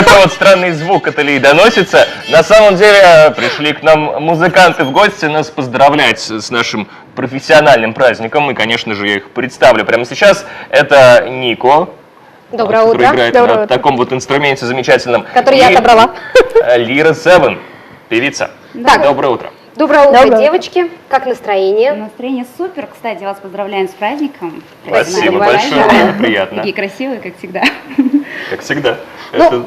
такой вот странный звук от Ильи доносится. На самом деле пришли к нам музыканты в гости нас поздравлять с нашим профессиональным праздником. И, конечно же, я их представлю прямо сейчас. Это Нико. Доброе который утро. играет Доброе на утро. таком вот инструменте замечательном. Который я отобрала. Лира Севен, певица. Так. Доброе утро. Доброе утро, Доброе девочки. Как настроение? Настроение супер. Кстати, вас поздравляем с праздником. Спасибо Праздник большое, Урала. приятно. Такие красивые, как всегда. Как всегда. Ну,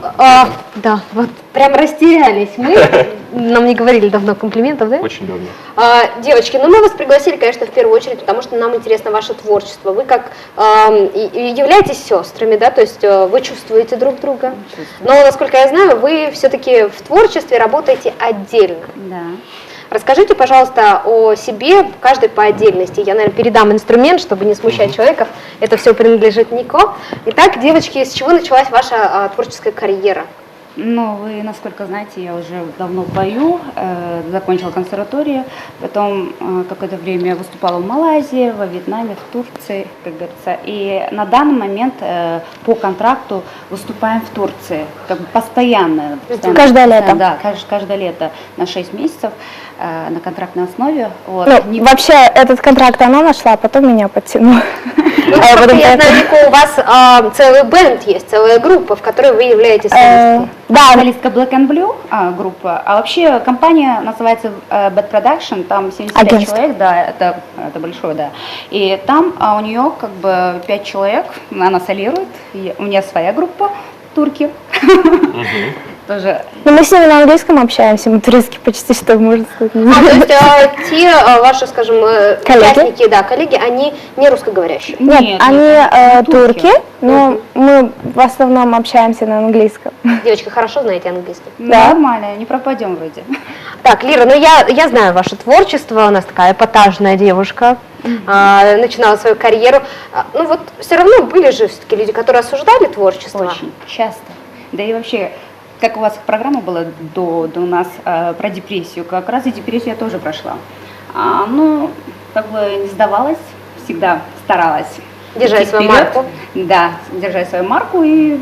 да, вот прям растерялись мы. Нам не говорили давно комплиментов, да? Очень давно. Девочки, ну мы вас пригласили, конечно, в первую очередь, потому что нам интересно ваше творчество. Вы как являетесь сестрами, да, то есть вы чувствуете друг друга. Но, насколько я знаю, вы все-таки в творчестве работаете отдельно. Да. Расскажите, пожалуйста, о себе, каждый по отдельности. Я, наверное, передам инструмент, чтобы не смущать человека. Это все принадлежит Нико. Итак, девочки, с чего началась ваша творческая карьера? Ну, вы, насколько знаете, я уже давно пою, закончила консерваторию, потом какое-то время выступала в Малайзии, во Вьетнаме, в Турции, как говорится. И на данный момент по контракту выступаем в Турции, как бы постоянно. Каждое лето. Да, каждое лето на 6 месяцев на контрактной основе. Вот. Ну, вообще, этот контракт она нашла, а потом меня подтянула. Ну, насколько я знаю, Нико, у вас целый бенд есть, целая группа, в которой вы являетесь солисткой. Да, Солистка Black and Blue группа, а вообще компания называется Bad Production, там 75 Агентство. человек, да, это большое, да. И там у нее как бы 5 человек, она солирует, и у меня своя группа, турки. Тоже. но мы с ними на английском общаемся, мы турецкий почти что, можно сказать. То есть те ваши, скажем, Коллеги? участники, да, коллеги, они не русскоговорящие? Нет, они турки, но мы в основном общаемся на английском. Девочки, хорошо знаете английский? Да. Нормально, не пропадем вроде. Так, Лира, ну я знаю ваше творчество, у нас такая эпатажная девушка, начинала свою карьеру. Ну вот все равно были же все-таки люди, которые осуждали творчество. Очень часто. Да и вообще, как у вас программа была до нас про депрессию, как раз и депрессию я тоже прошла. Ну, как бы не сдавалась, всегда старалась. Держать идти свою вперед. марку. Да, держать свою марку, и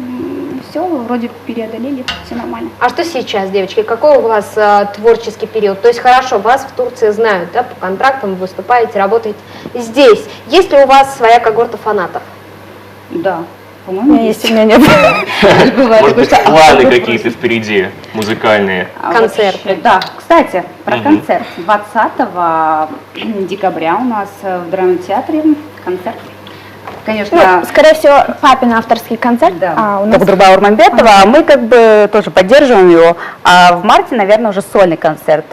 все, вроде преодолели, все нормально. А что сейчас, девочки, какой у вас творческий период? То есть хорошо, вас в Турции знают, да, по контрактам вы выступаете, работаете здесь. Есть ли у вас своя когорта фанатов? Да, У по-моему, меня есть, у меня нет. Бывает Может такое, быть, что планы автобус какие-то просит. впереди, музыкальные. Концерты. Вообще, да, кстати, про концерт. 20 декабря у нас в драмтеатре концерт. Конечно, Ну, скорее всего, папин авторский концерт, да. а у нас... Другая Урманбетова, а мы как бы тоже поддерживаем его. А в марте, наверное, уже сольный концерт.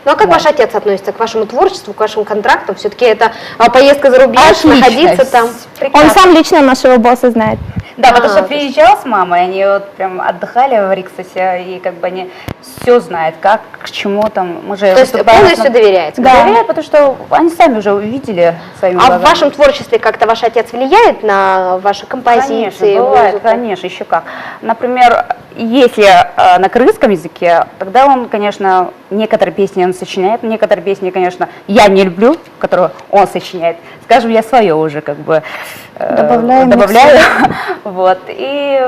Ну а как ваш отец относится к вашему творчеству, к вашим контрактам? Все-таки это поездка за рубеж, Отлично. находиться там. Он Прекрасно. сам лично нашего босса знает. Да, потому А, что приезжал с мамой, они вот прям отдыхали в Риксосе, и как бы они все знают, как, к чему там. Мы же То есть выступаем полностью доверяете? Да. доверяют, потому что они сами уже увидели своими А в глазами. вашем творчестве как-то ваш отец влияет на ваши композиции? Конечно, бывает, музыку? конечно, еще как. Например, если на крымском языке, тогда он, конечно, некоторые песни он сочиняет, некоторые песни, конечно, я не люблю, которые он сочиняет. Скажем, я свое уже как бы добавляю. Вот. И,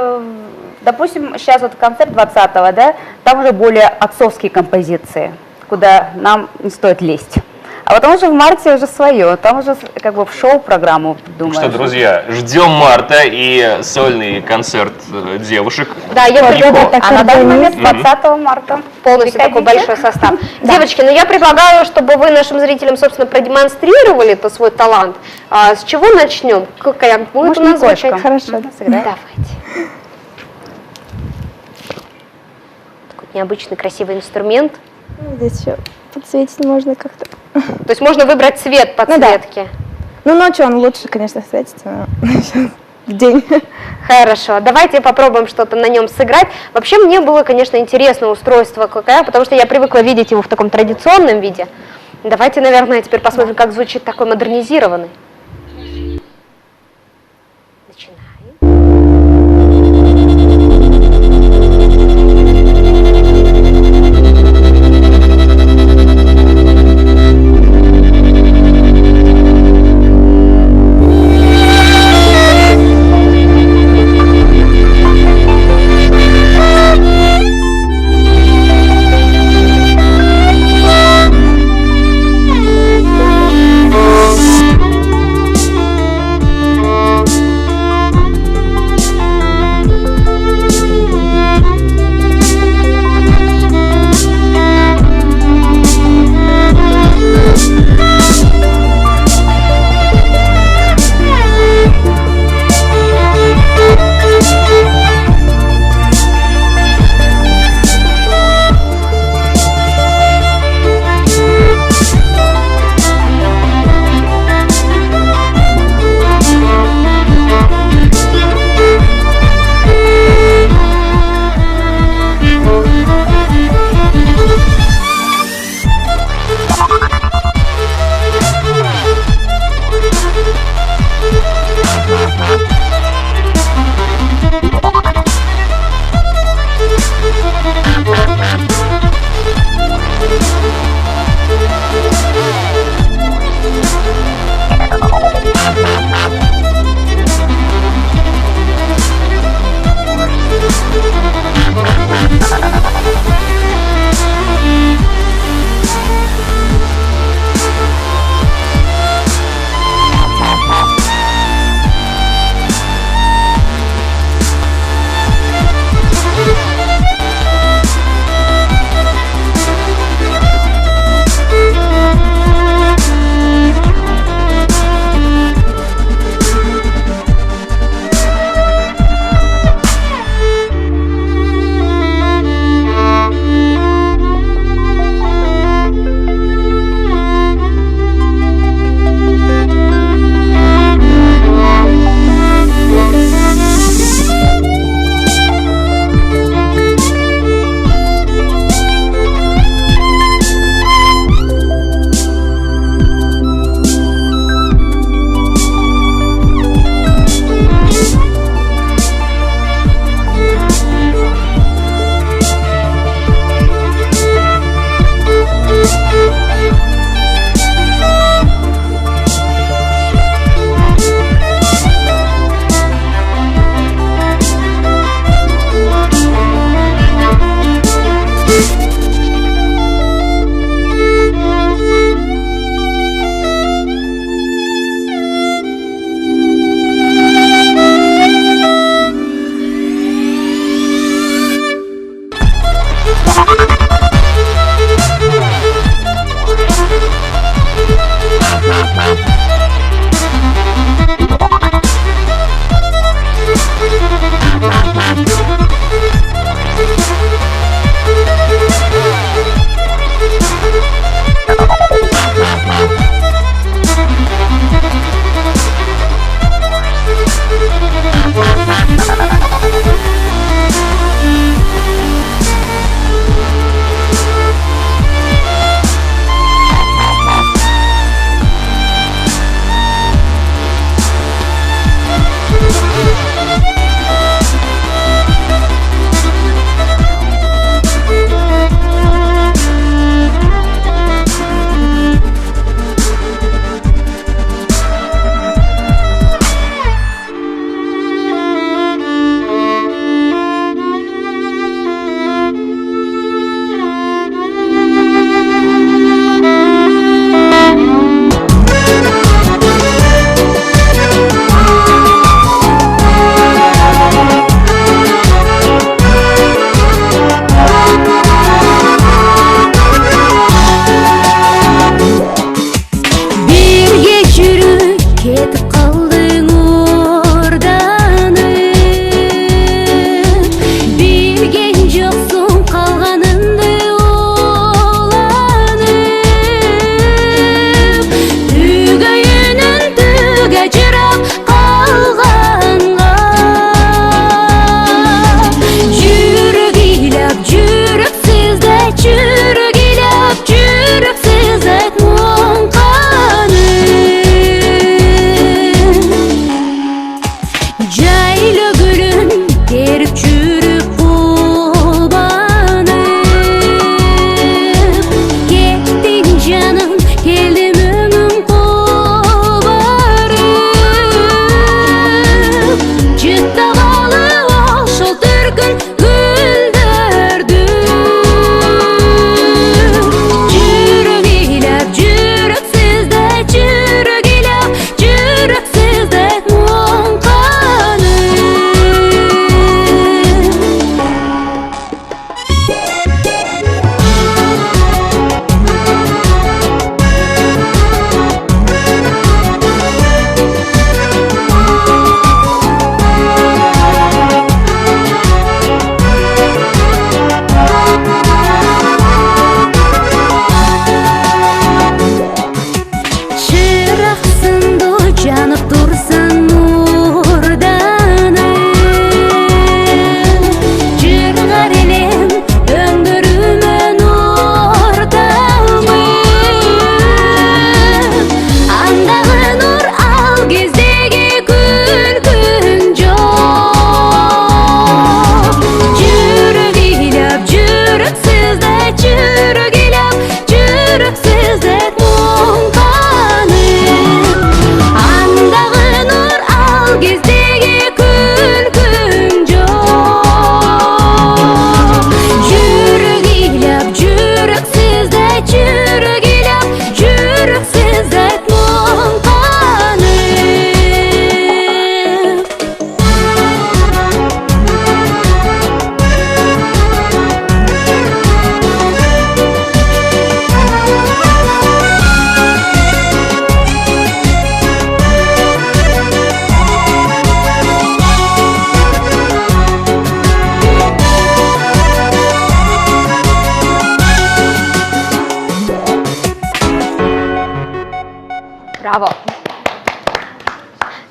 допустим, сейчас вот концерт 20-го, да, там уже более отцовские композиции, куда нам не стоит лезть. А потом уже в марте уже свое, там уже как бы в шоу-программу Ну думаю. что, друзья, ждем марта и сольный концерт девушек. Да, я Нико. предлагаю А на данный момент 20 марта. полностью такой Приходите. большой состав. Девочки, ну я предлагаю, чтобы вы нашим зрителям, собственно, продемонстрировали это свой талант. С чего начнем? Как будет Может, у нас Николька? звучать? Хорошо. Сыграем? Давайте. Такой необычный красивый инструмент. Здесь еще подсветить можно как-то. То есть можно выбрать цвет Ну да. подсветки. Ну, ночью он лучше, конечно, светится, но сейчас в день. Хорошо, давайте попробуем что-то на нем сыграть. Вообще мне было, конечно, интересно устройство КК, потому что я привыкла видеть его в таком традиционном виде. Давайте, наверное, теперь посмотрим, как звучит такой модернизированный. Начинаем.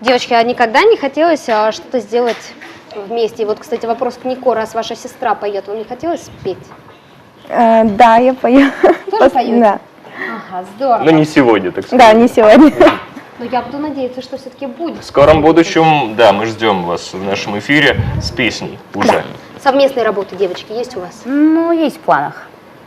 Девочки, а никогда не хотелось что-то сделать вместе? И вот, кстати, вопрос к Нико, раз ваша сестра поет, вам не хотелось спеть? Да, я пою. Тоже поете? Да. Ага, здорово. Но не сегодня, так сказать. Да, не сегодня. Но я буду надеяться, что все-таки будет. В скором будущем, да, мы ждем вас в нашем эфире с песней уже. Совместные работы, девочки, есть у вас? Ну, есть в планах.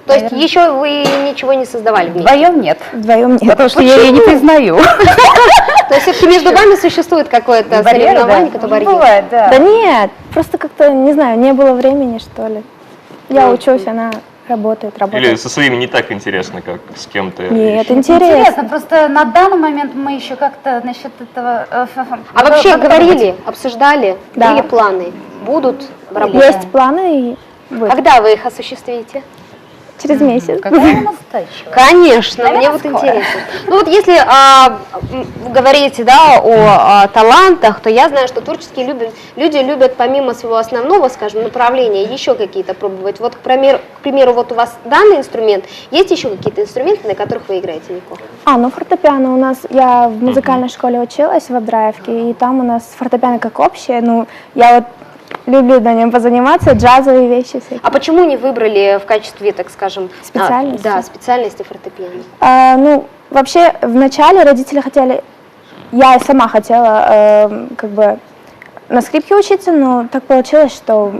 То есть еще вы ничего не создавали вместе? Вдвоем нет. Вдвоем нет. Потому что я ее не признаю. То есть все-таки между вами существует какое-то Барьер, соревнование, да. какой-то барьер? Бывает, да. Да нет, просто как-то, не знаю, не было времени, что ли. Я учусь, она работает. Или со своими не так интересно, как с кем-то. Нет, еще? интересно. просто на данный момент мы еще как-то насчет этого... А вообще говорили, обсуждали, Да. были планы, будут работать? Есть планы и будет. Когда вы их осуществите? Через месяц. Какая настойчивая. Конечно, Наверное, мне вот скоро. интересно. Ну вот если вы говорите, да, о талантах, то я знаю, что творческие люди любят помимо своего основного, скажем, направления, еще какие-то пробовать. Вот, к примеру, вот у вас данный инструмент, есть еще какие-то инструменты, на которых вы играете, Нико? Ну фортепиано у нас, я в музыкальной школе училась в Абдраевке, и там у нас фортепиано как общее, ну, я вот люблю на нем позаниматься, джазовые вещи всякие. А почему не выбрали в качестве, так скажем, Специальности? Да, специальности фортепиано? Ну, вообще, вначале родители хотели, я и сама хотела как бы на скрипке учиться, но так получилось, что,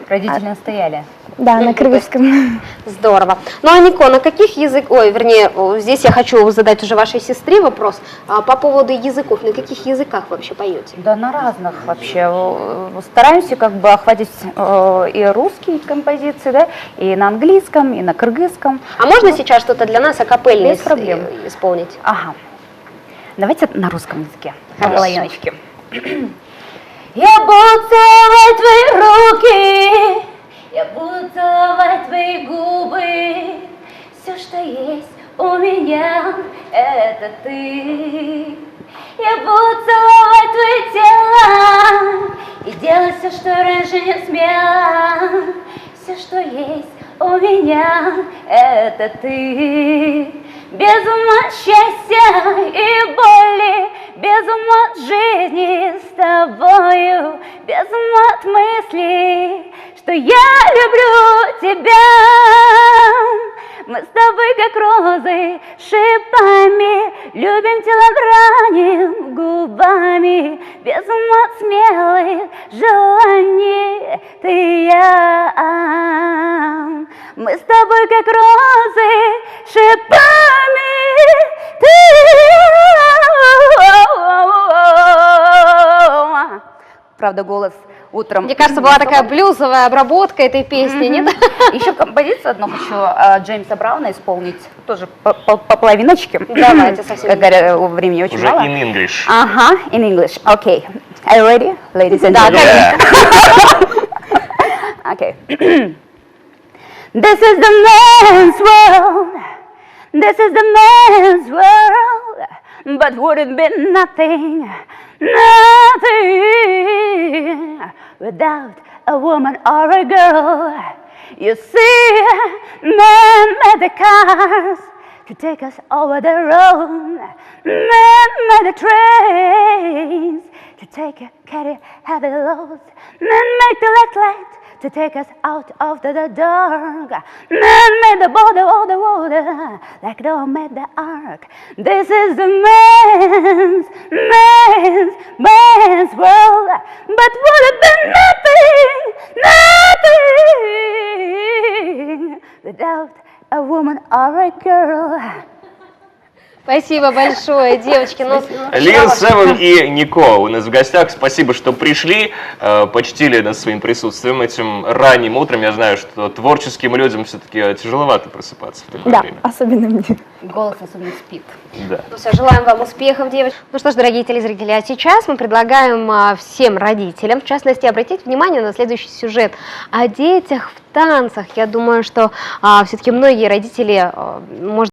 Родители настояли. да, на кыргызском. Здорово. Ну а Нико, на каких языках, здесь я хочу задать уже вашей сестре вопрос, по поводу языков, на каких языках вообще поете? Да, на разных вообще. Стараемся как бы охватить и русские композиции, да, и на английском, и на кыргызском. А можно сейчас что-то для нас акапельно Без проблем. исполнить? Ага. Давайте на русском языке. На Хорошо. половиночке. Я буду целовать твои руки, я буду целовать твои губы. Все, что есть у меня, это ты. Я буду целовать твои тела и делать все, что раньше не смела. Все, что есть у меня, это ты. Без ума от счастья и боли, без ума от жизни с тобою, без ума от мысли, что я люблю тебя. Мы с тобой как розы шипами, любим тело раним губами, без ума от смелых желаний ты и я. Мы с тобой как розы шипами, ты и я. Правда, голос утром. Мне кажется, была такая блюзовая обработка этой песни, нет? Еще композицию одну хочу Джеймса Брауна исполнить, тоже по половиночке. Давайте, совсем. Как говорят, времени очень Уже мало. in English. Ага, in English. Okay. Are you ready, ladies and Да, gentlemen? Okay. This is the man's world. This is the man's world. But would it be nothing, nothing without a woman or a girl? You see, men made the cars to take us over the road. Men made the trains to carry heavy loads. Men make the light to take us out of the dark. Men made the border, like Noah made the ark. This is the man's world. But would it be nothing without a woman or a girl? Спасибо большое, девочки. Ну, Лил Севен и Нико у нас в гостях. Спасибо, что пришли, почтили нас своим присутствием этим ранним утром. Я знаю, что творческим людям все-таки тяжеловато просыпаться в такое Да, время. особенно мне. Голос особенно спит. Да. Ну все, желаем вам успехов, девочки. Ну что ж, дорогие телезрители, а сейчас мы предлагаем всем родителям, в частности, обратить внимание на следующий сюжет о детях в танцах. Я думаю, что все-таки многие родители, может